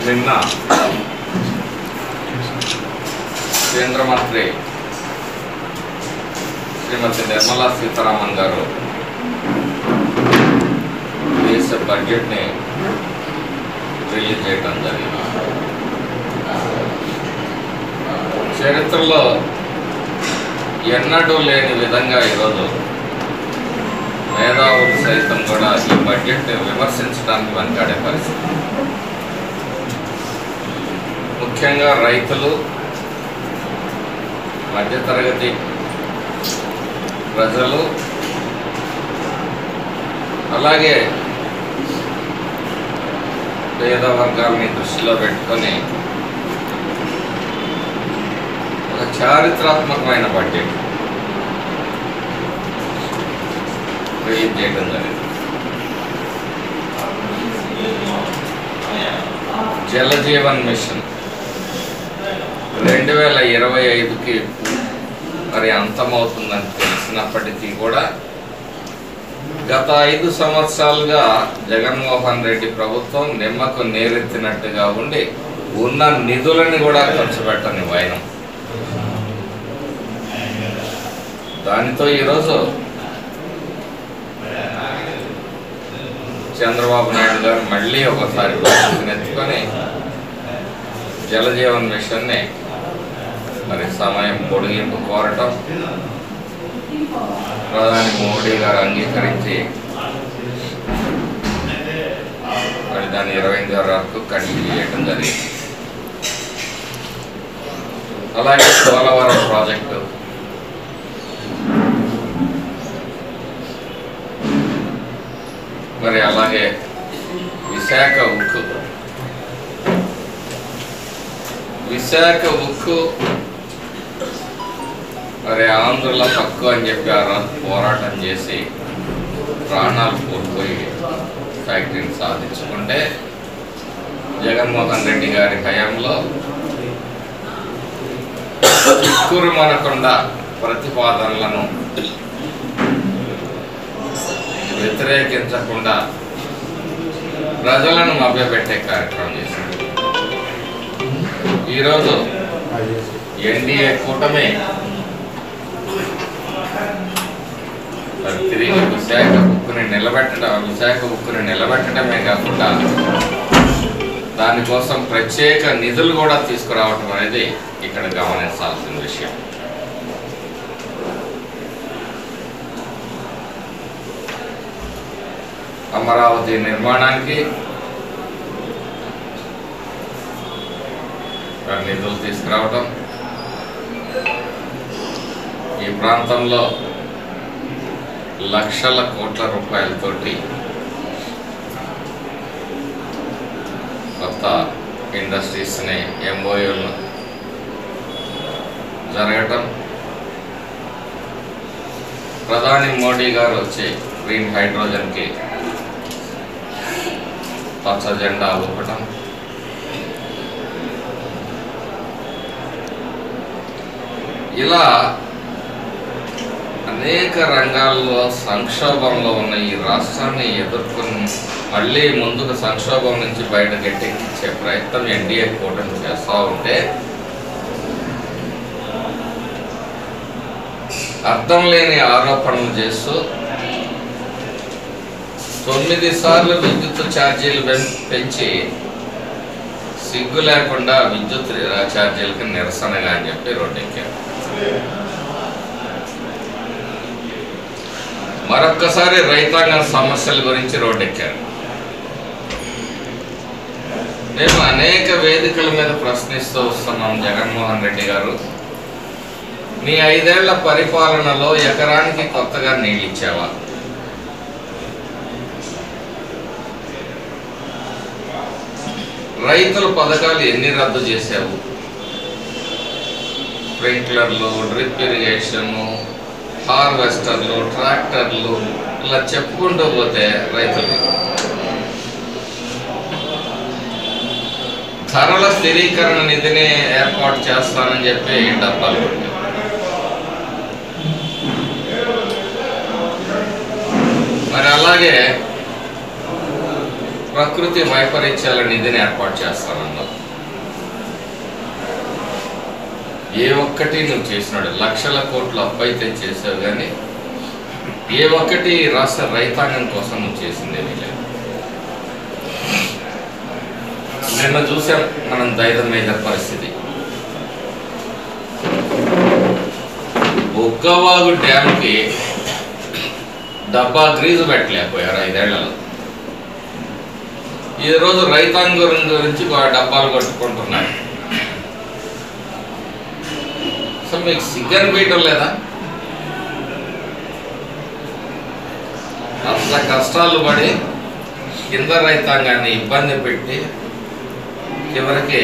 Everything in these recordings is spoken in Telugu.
నిన్న కేంద్ర మంత్రి శ్రీమతి నిర్మలా సీతారామన్ గారు దేశ బడ్జెట్ని రిలీజ్ చేయడం జరిగింది. చరిత్రలో ఎన్నడూ లేని విధంగా ఈరోజు మేధావులు సైతం కూడా ఈ బడ్జెట్ని విమర్శించడానికి వెనకాడే పరిస్థితి. ముఖ్యంగా రైతులు, మధ్యతరగతి ప్రజలు, అలాగే పేద వర్గాలని దృష్టిలో పెట్టుకొని ఒక చారిత్రాత్మకమైన బడ్జెట్ రిలీజ్ చేయడం జరిగింది. జల జీవన్ మిషన్ 2025కి మరి అంతమవుతుందని తెలిసినప్పటికీ కూడా గత 5 సంవత్సరాలుగా జగన్మోహన్ రెడ్డి ప్రభుత్వం నిమ్మకు నీరెత్తినట్టుగా ఉండి ఉన్న నిధులని కూడా ఖర్చు పెట్టని వైనం. దానితో ఈరోజు చంద్రబాబు నాయుడు గారు మళ్ళీ ఒకసారి ఎత్తుకొని జలజీవన్ మిషన్ని మరి సమయం పొడిగింపు కోరటం, ప్రధాని మోడీ గారు అంగీకరించి మరి దాన్ని 25 వరకు కంటిన్యూ చేయడం జరిగింది. అలాగే పోలవరం ప్రాజెక్టు మరి అలాగే విశాఖ ఉక్కు మరి ఆంధ్రలో తక్కువ అని చెప్పి ఆ రోజు పోరాటం చేసి ప్రాణాలు కోల్పోయి ఫ్యాక్టరీని సాధించుకుంటే జగన్మోహన్ రెడ్డి గారి హయాంలో చిక్కురు మనకుండా ప్రతిపాదనలను వ్యతిరేకించకుండా ప్రజలను మభ్యపెట్టే కార్యక్రమం చేశారు. ఈరోజు ఎన్డీఏ కూటమి తిరిగి విశాఖ ఉక్కుని నిలబెట్టడమే కాకుండా దానికోసం ప్రత్యేక నిధులు కూడా తీసుకురావటం అనేది ఇక్కడ గమనించాల్సిన విషయం. అమరావతి నిర్మాణానికి నిధులు తీసుకురావటం, ఈ ప్రాంతంలో లక్షల కోట్ల రూపాయలతోటి కొత్త ఇండస్ట్రీస్ని ఎంఓయూలు జరగటం, ప్రధాని మోడీ గారు వచ్చి గ్రీన్ హైడ్రోజన్కి పచ్చ జెండా ఊపటం, ఇలా అనేక రంగాల్లో సంక్షోభంలో ఉన్న ఈ రాష్ట్రాన్ని ఎదుర్కొని మళ్ళీ ముందుకు సంక్షోభం నుంచి బయట గట్టెక్కించే ప్రయత్నం ఎన్డీఏ కూటమి చేస్తూ ఉంటే అర్థం లేని ఆరోపణలు చేస్తూ 9 సార్లు విద్యుత్ ఛార్జీలు పెంచి సిగ్గు లేకుండా విద్యుత్ ఛార్జీలకి నిరసనగా అని చెప్పి రోడ్డెక్కారు. మరొక్కసారి రైతాంగం సమస్యల గురించి రోడ్డెక్కారు. మేము అనేక వేదికల మీద ప్రశ్నిస్తూ వస్తున్నాం, జగన్మోహన్ రెడ్డి గారు నీ 5 ఏళ్ల పరిపాలనలో ఎకరానికి కొత్తగా నీళ్ళు ఇచ్చావా? రైతుల పథకాలు ఎన్ని రద్దు చేశావు? స్ప్రింక్లర్లు, డ్రిప్ ఇరిగేషను, హార్వెస్టర్లు, ట్రాక్టర్లు, ఇలా చెప్పుకుంటూ పోతే రైతులు ధరల స్థిరీకరణ నిధిని ఏర్పాటు చేస్తానని చెప్పి డబ్బాలు పెట్టారు. మరి అలాగే ప్రకృతి వైపరీత్యాల నిధిని ఏర్పాటు చేస్తానన్నావు. ఏ ఒక్కటి నువ్వు చేసినాడు, లక్షల కోట్లు అప్పు అయితే చేసావు, కానీ ఏ ఒక్కటి రాష్ట్ర రైతాంగం కోసం నువ్వు చేసిందేమీ లేదు. నిన్న చూసాం మనం దైదమేజర్ పరిస్థితి. బొగ్గవాగు డ్యామ్కి డబ్బా గ్రీజు పెట్టలేకపోయారు 5 ఏళ్లలో. ఈరోజు రైతాంగం గురించి డబ్బాలు కొట్టుకుంటున్నారు. అసలు మీకు సిగ్గని బీయటం లేదా? అంత కష్టాలు పడి కింద రైతాంగాన్ని ఇబ్బంది పెట్టి చివరికి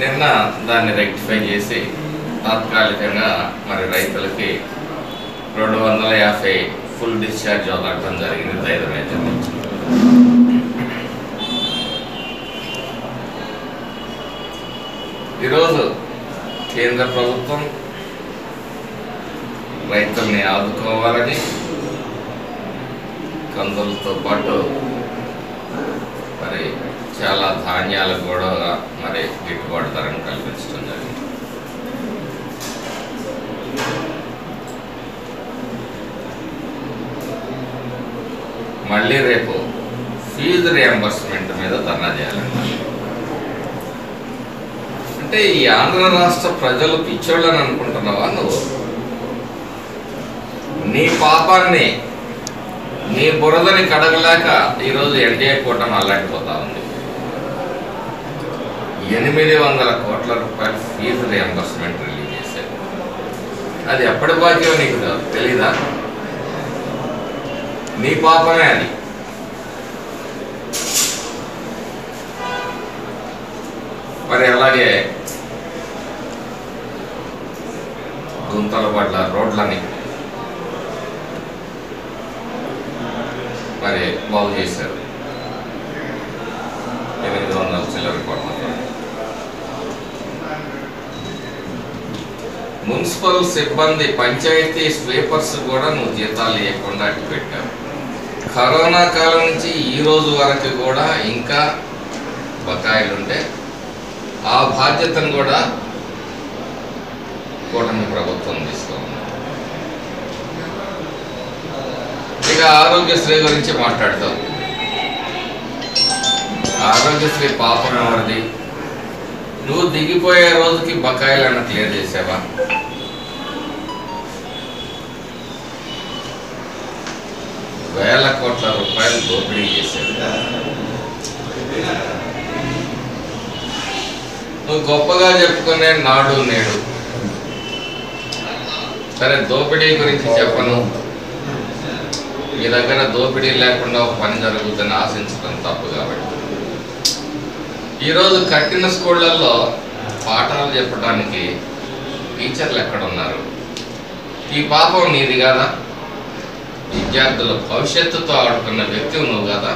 నిన్న దాన్ని రెక్టిఫై చేసి తాత్కాలికంగా మరి రైతులకి 250 ఫుల్ డిశ్చార్జ్ వదలటం జరిగింది దైదమేజర్ నుంచి. ఈరోజు కేంద్ర ప్రభుత్వం రైతుల్ని ఆదుకోవాలని కందులతో పాటు మరి చాలా ధాన్యాలకు కూడా మరి గిట్టుబాటు ధరను కల్పించడం జరిగింది. మళ్ళీ రేపు ఫీజు రియంబర్స్మెంట్ మీద ధర్నా చేయాలండి. అంటే ఈ ఆంధ్ర రాష్ట్ర ప్రజలు పిచ్చోళ్ళని అనుకుంటున్నావా నువ్వు? నీ పాపాన్ని, నీ బురదని కడగలేక ఈరోజు ఎన్డీఏ కూటమి అల్లాడిపోతా ఉంది. 800 కోట్ల రూపాయలు ఫీజు రియంబర్స్మెంట్ రిలీజ్ చేశారు. అది ఎప్పటి బాధ్యమో నీకు తెలీదా? నీ పాపమే అది. మరి అలాగే గుంతల పడ్ల రోడ్లని మరి బాగు చేశారు. 800 చిల్లర కోట్ల. మున్సిపల్ సిబ్బంది, పంచాయతీ స్వీపర్స్ కూడా నువ్వు జీతాలు ఇవ్వకుండా అట్టు పెట్టావు. కరోనా కాలం నుంచి ఈ రోజు వరకు కూడా ఇంకా బకాయిలుంటే ఆ బాధ్యతను కూడా కూటమి ప్రభుత్వం తీసుకోవాలి. ఇక ఆరోగ్యశ్రీ గురించి మాట్లాడతావు. ఆరోగ్యశ్రీ పాపం ఎవరిది? నువ్వు దిగిపోయే రోజుకి బకాయిలను క్లియర్ చేసావా? వేల కోట్ల రూపాయలు దోపిడీ చేశాడు. నువ్వు గొప్పగా చెప్పుకునే నాడు నేడు. సరే, దోపిడీ గురించి చెప్పను. మీ దగ్గర దోపిడీ లేకుండా ఒక పని జరుగుతుందని ఆశించడం తప్పు. కాబట్టి ఈరోజు కట్టిన స్కూళ్ళల్లో పాఠాలు చెప్పడానికి టీచర్లు ఎక్కడున్నారు? ఈ పాపం నీది కాదా? విద్యార్థుల భవిష్యత్తుతో ఆడుకున్న వ్యక్తి నువ్వు కదా?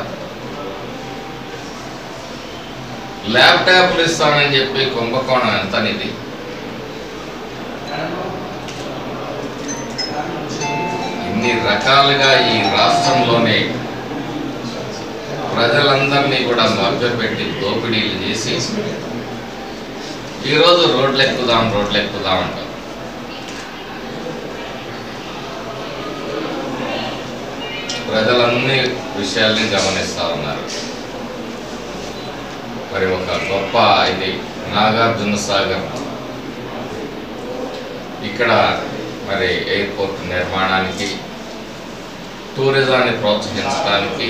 ల్యాప్టాప్లు ఇస్తానని చెప్పి కుంభకోణం ఎంత నిధి? ఇన్ని రకాలుగా ఈ రాష్ట్రంలోనే ప్రజలందరినీ కూడా మభ్యపెట్టి దోపిడీలు చేసి ఈరోజు రోడ్లెక్కుదాం అంటారు. ప్రజలన్నీ విషయాల్ని గమనిస్తూ ఉన్నారు. మరి ఒక గొప్ప ఇది నాగార్జున సాగర్, ఇక్కడ మరి ఎయిర్పోర్ట్ నిర్మాణానికి, టూరిజాన్ని ప్రోత్సహించడానికి,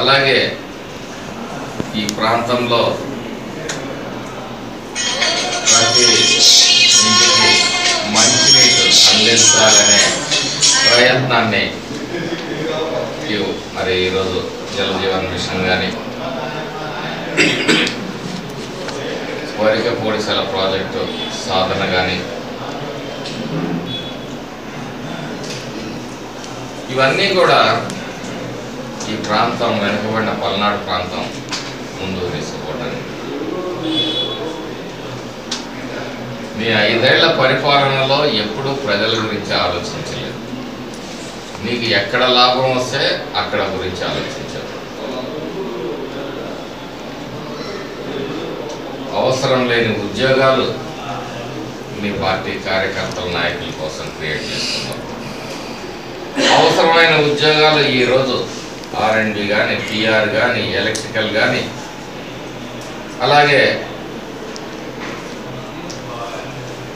అలాగే ఈ ప్రాంతంలో ప్రతి ఇంటికి మంచినీరు అందించాలనే ప్రయత్నాన్ని మరి ఈరోజు జల జీవన్ మిషన్ కానీ, వరిక పొడిసెల ప్రాజెక్టు సాధన కానీ, ఇవన్నీ కూడా ఈ ప్రాంతం, వెనుకబడిన పల్నాడు ప్రాంతం ముందుకు తీసుకుపోవడానికి నీ 5 ఏళ్ల పరిపాలనలో ఎప్పుడూ ప్రజల గురించి ఆలోచించలేదు. నీకు ఎక్కడ లాభం వస్తే అక్కడ గురించి ఆలోచించారు. అవసరం లేని ఉద్యోగాలు మీ పార్టీ కార్యకర్తల నాయకుల కోసం క్రియేట్ చేస్తున్నారు. అవసరమైన ఉద్యోగాలు ఈరోజు R&D కానీ, PR కానీ, ఎలక్ట్రికల్ కానీ, అలాగే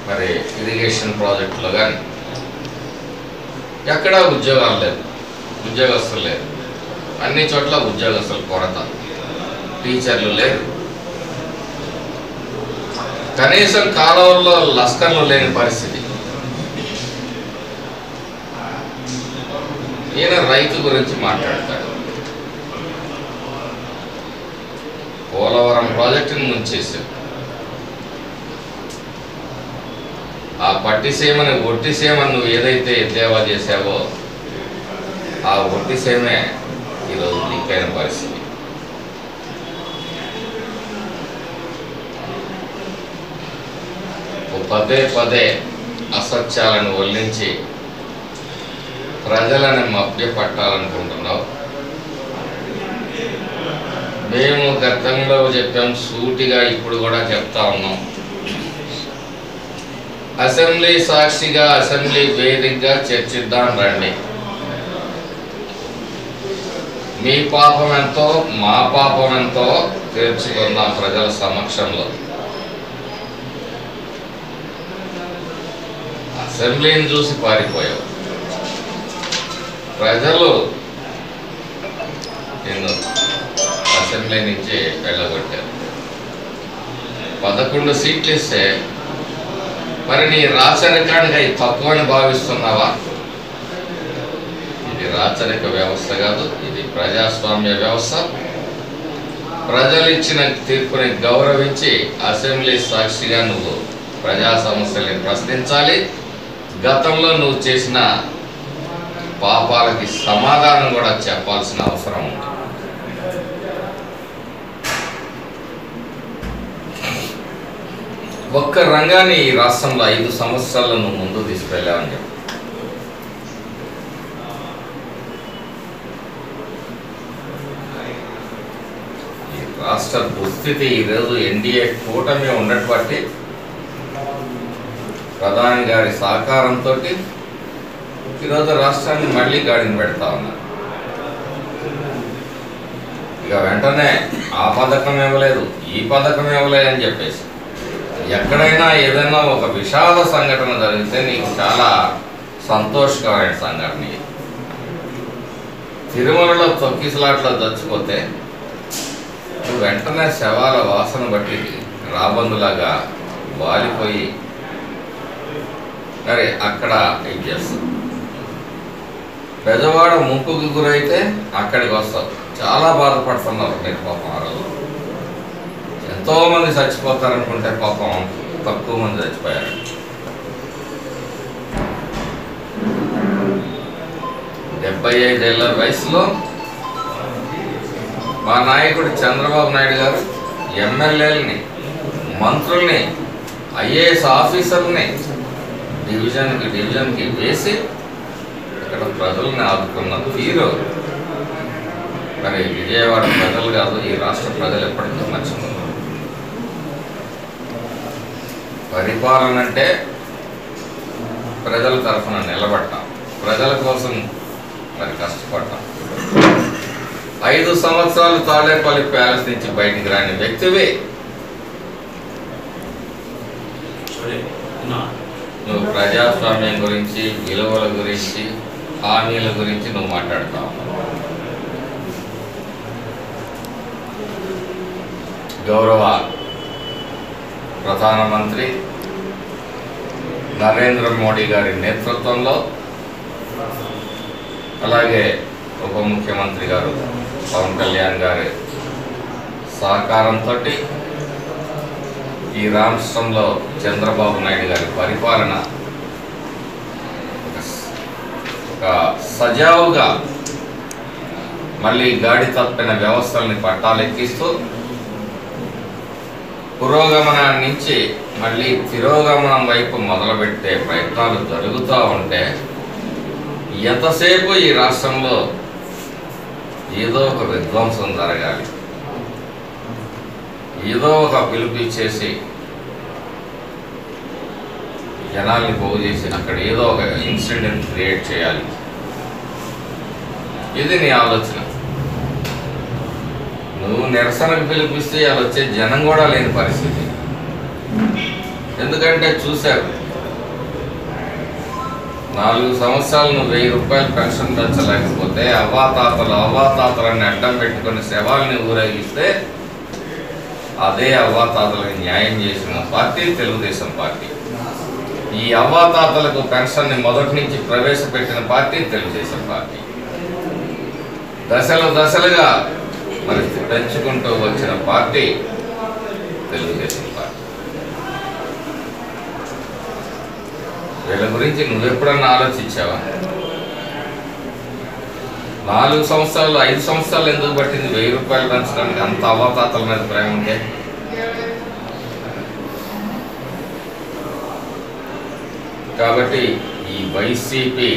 మరి ఇరిగేషన్ ప్రాజెక్టులో కానీ ఎక్కడా ఉద్యోగాలు లేవు, ఉద్యోగస్తులు లేరు. అన్ని చోట్ల ఉద్యోగస్తుల కొరత, టీచర్లు లేరు, కనీసం కాలువల్లో లస్కర్లు లేని పరిస్థితి. ఈయన రైతు గురించి మాట్లాడతాడు. పోలవరం ప్రాజెక్టుని ముంచేశారు. ఆ పట్టిసీమని ఒట్టిసీమని నువ్వు ఏదైతే ఎద్దేవా చేశావో ఆ ఒట్టిసీమే ఈరోజు దిక్కైన పరిస్థితి. పదే పదే అసత్యాలను వల్లించి ప్రజలను మభ్యపట్టాలనుకుంటున్నావు. మేము గతంలో చెప్పాం, సూటిగా ఇప్పుడు కూడా చెప్తా ఉన్నాం. అసెంబ్లీ సాక్షిగా, అసెంబ్లీ వేదికగా చర్చిద్దాం రండి. మీ పాపం ఎంతో మా పాపం ఎంతో తీర్చుకుందాం ప్రజల సమక్షంలో. అసెంబ్లీని చూసి పారిపోయావు. ప్రజలు నిన్ను అసెంబ్లీ నుంచి వెళ్ళగొట్టారు. 11 సీట్లు ఇస్తే మరి నీ రాచరికానికి అవి తక్కువని భావిస్తున్నావా? ఇది రాచరిక వ్యవస్థ కాదు, ఇది ప్రజాస్వామ్య వ్యవస్థ. ప్రజలు ఇచ్చిన తీర్పుని గౌరవించి అసెంబ్లీ సాక్షిగా నువ్వు ప్రజా సమస్యల్ని ప్రశ్నించాలి. గతంలో నువ్వు చేసిన పాపాలకి సమాధానం కూడా చెప్పాల్సిన అవసరం ఉంది. ఒక్క రంగాన్ని ఈ రాష్ట్రంలో 5 సంవత్సరాల్లో నువ్వు ముందు తీసుకెళ్ళావని చెప్పి ఈ రాష్ట్ర దుస్థితి ఈరోజు ఎన్డీఏ కూటమి ఉన్నటువంటి ప్రధాని గారి సహకారంతో ఈరోజు రాష్ట్రాన్ని మళ్ళీ గాడిని పెడతా ఉన్నారు. ఇక వెంటనే ఆ పథకం ఇవ్వలేదు, ఈ పథకం ఇవ్వలేదు అని చెప్పేసి ఎక్కడైనా ఏదైనా ఒక విషాద సంఘటన జరిగితే నీకు చాలా సంతోషకరమైన సంఘటన. తిరుమలలో తొక్కిసలాట్లో చచ్చిపోతే నువ్వు వెంటనే శవాల వాసన బట్టి రాబందులాగా వాలిపోయి మరి అక్కడ ఇది చేస్తావు. పెద్దవాడ ముంపుకు గురైతే అక్కడికి వస్తావు. చాలా బాధపడుతున్నారు మీరు పాపం. ఆ రోజు ఎంతోమంది చచ్చిపోతారనుకుంటే పాపం తక్కువ మంది చచ్చిపోయారు. డెబ్బై 5 ఏళ్ల వయసులో మా నాయకుడు చంద్రబాబు నాయుడు గారు ఎమ్మెల్యేలని, మంత్రుల్ని, IAS ఆఫీసర్ని డివిజన్కి వేసి ఇక్కడ ప్రజల్ని ఆదుకున్న తీరు మరి విజయవాడ ప్రజలు కాదు, ఈ రాష్ట్ర ప్రజలు ఎప్పటికీ మర్చిపోతారు. పరిపాలన అంటే ప్రజల తరఫున నిలబడటం, ప్రజల కోసం మరి కష్టపడటం. 5 సంవత్సరాలు తాడేపల్లి ప్యాలెస్ నుంచి బయటికి రాని వ్యక్తివి నువ్వు. ప్రజాస్వామ్యం గురించి, విలువల గురించి, హామీల గురించి నువ్వు మాట్లాడుతావు. గౌరవ ప్రధానమంత్రి నరేంద్ర మోడీ గారి నేతృత్వంలో, అలాగే ఉప ముఖ్యమంత్రి గారు పవన్ కళ్యాణ్ గారి సహకారంతో ఈ రాష్ట్రంలో చంద్రబాబు నాయుడు గారి పరిపాలన ఒక సజావుగా మళ్ళీ గాడి తప్పిన వ్యవస్థల్ని పట్టాలెక్కిస్తూ పురోగమనం నుంచి మళ్ళీ తిరోగమనం వైపు మొదలుపెట్టే ప్రయత్నాలు జరుగుతూ ఉంటే ఎంతసేపు ఈ రాష్ట్రంలో ఏదో ఒక విధ్వంసం జరగాలి, ఏదో ఒక పిలుపు ఇచ్చేసి జనాల్ని పోగు చేసి అక్కడ ఏదో ఒక ఇన్సిడెంట్ క్రియేట్ చేయాలి, ఇది నీ ఆలోచన. నువ్వు నిరసనకు పిలిపిస్తే అది వచ్చే జనం కూడా లేని పరిస్థితి. ఎందుకంటే చూశారు, 4 సంవత్సరాలు నువ్వు 1000 రూపాయలు పెన్షన్ పెంచలేకపోతే అవ్వాతాతలని అడ్డం పెట్టుకుని శవాల్ని ఊరేగిస్తే అదే అవ్వాతాతలకు న్యాయం చేసిన పార్టీ తెలుగుదేశం పార్టీ. ఈ అవ్వాతాతలకు పెన్షన్ని మొదటి నుంచి ప్రవేశపెట్టిన పార్టీ తెలుగుదేశం పార్టీ. దశలుగా మరి పెంచుకుంటూ వచ్చిన పార్టీ తెలుగుదేశం పార్టీ. వీళ్ళ గురించి నువ్వెప్పుడన్నా ఆలోచించావా? 4 సంవత్సరాలు 5 సంవత్సరాలు ఎందుకు పట్టింది 1000 రూపాయలు పెంచడానికి? అంత అవ్వాతాతల మీద ప్రేమ ఉంటే. కాబట్టి ఈ వైసీపీ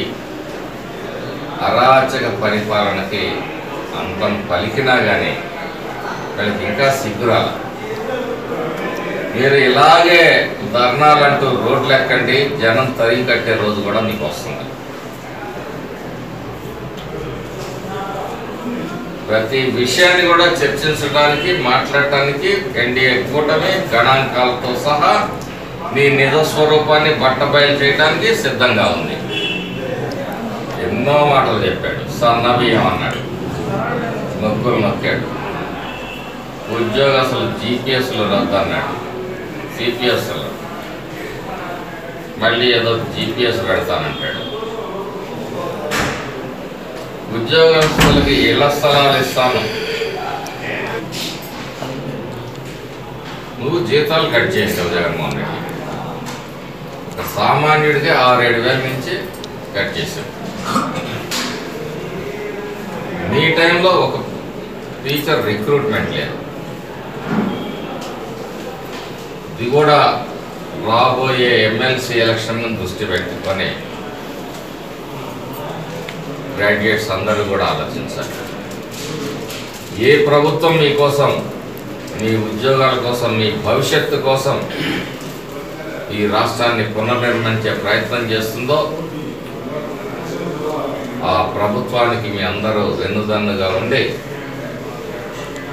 అరాచక పరిపాలనకి అంతం పలికినా కానీ వీళ్ళకి ఇంకా సిగ్గురాల. మీరు ఇలాగే ధర్నాలంటూ రోడ్లు ఎక్కండి, జనం తరిగి కట్టే రోజు కూడా మీకు వస్తుంది. ప్రతి విషయాన్ని కూడా చర్చించడానికి, మాట్లాడటానికి ఎన్డీఏ కూటమి గణాంకాలతో సహా నీ నిజ స్వరూపాన్ని బట్టబయలు చేయడానికి సిద్ధంగా ఉంది. ఎన్నో మాటలు చెప్పాడు, సన్నబియ్యం అన్నాడు, నొక్కులు నొక్కాడు, ఉద్యోగస్తులు జీపీఎస్లు రద్దు అన్నాడు, సిపిఎస్లు మళ్ళీ ఏదో జీపీఎస్ పెడతానంటాడు, ఉద్యోగస్తులకి ఇళ్ల స్థలాలు ఇస్తాను, నువ్వు జీతాలు కట్ చేసావు జగన్మోహన్ రెడ్డి. సామాన్యుడికి 6-7 వేల నుంచి కట్ చేసావు. నీ టైంలో ఒక టీచర్ రిక్రూట్మెంట్ లేదు. ఇది కూడా రాబోయే ఎమ్మెల్సీ ఎలక్షన్ దృష్టి పెట్టుకొని గ్రాడ్యుయేట్స్ అందరూ కూడా ఆలోచించాలి. ఏ ప్రభుత్వం మీకోసం, మీ ఉద్యోగాల కోసం, మీ భవిష్యత్తు కోసం ఈ రాష్ట్రాన్ని పునర్నిర్మించే ప్రయత్నం చేస్తుందో ఆ ప్రభుత్వానికి మీ అందరూ వెన్నుదన్నుగా ఉండి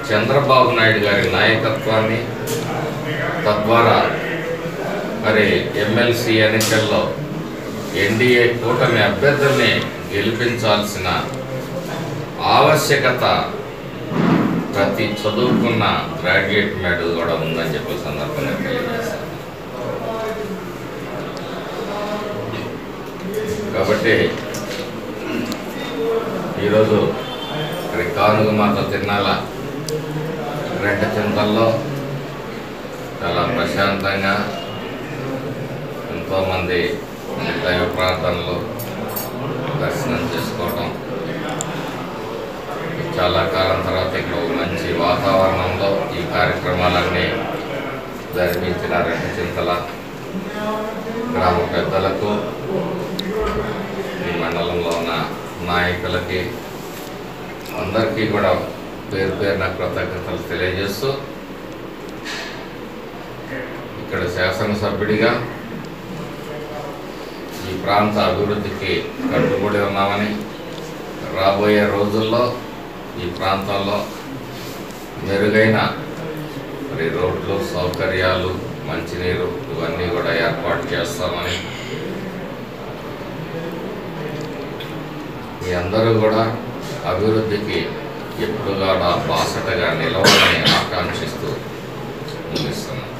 చంద్రబాబు నాయుడు గారి నాయకత్వాన్ని, తద్వారా మరి ఎమ్మెల్సీ ఎన్నికల్లో ఎన్డీఏ కూటమి అభ్యర్థుల్ని గెలిపించాల్సిన ఆవశ్యకత ప్రతి చదువుకున్న గ్రాడ్యుయేట్ మీద కూడా ఉందని చెప్పే సందర్భంగా తెలియజేస్తాను. కాబట్టి ఈరోజు మరి కానుగమాత తిరునాళ్ళ రెంటచింతల్లో చాలా ప్రశాంతంగా ఎంతోమంది దైవ ప్రార్థనలు దర్శనం చేసుకోవటం, చాలా కాలం తర్వాత ఇక్కడ ఒక మంచి వాతావరణంలో ఈ కార్యక్రమాలన్నీ జరిపించిన రెంటచింతల గ్రామ పెద్దలకు, ఈ మండలంలో ఉన్న నాయకులకి అందరికీ కూడా పేరు పేరున కృతజ్ఞతలు తెలియజేస్తూ, ఇక్కడ శాసనసభ్యుడిగా ఈ ప్రాంత అభివృద్ధికి కట్టుబడి ఉన్నామని, రాబోయే రోజుల్లో ఈ ప్రాంతంలో మెరుగైన మరి రోడ్లు, సౌకర్యాలు, మంచినీరు ఇవన్నీ కూడా ఏర్పాటు చేస్తామని, మీ అందరూ కూడా అభివృద్ధికి ఎప్పుడుగా బాసటగా నిలవాలని ఆకాంక్షిస్తూ ముగిస్తున్నాను.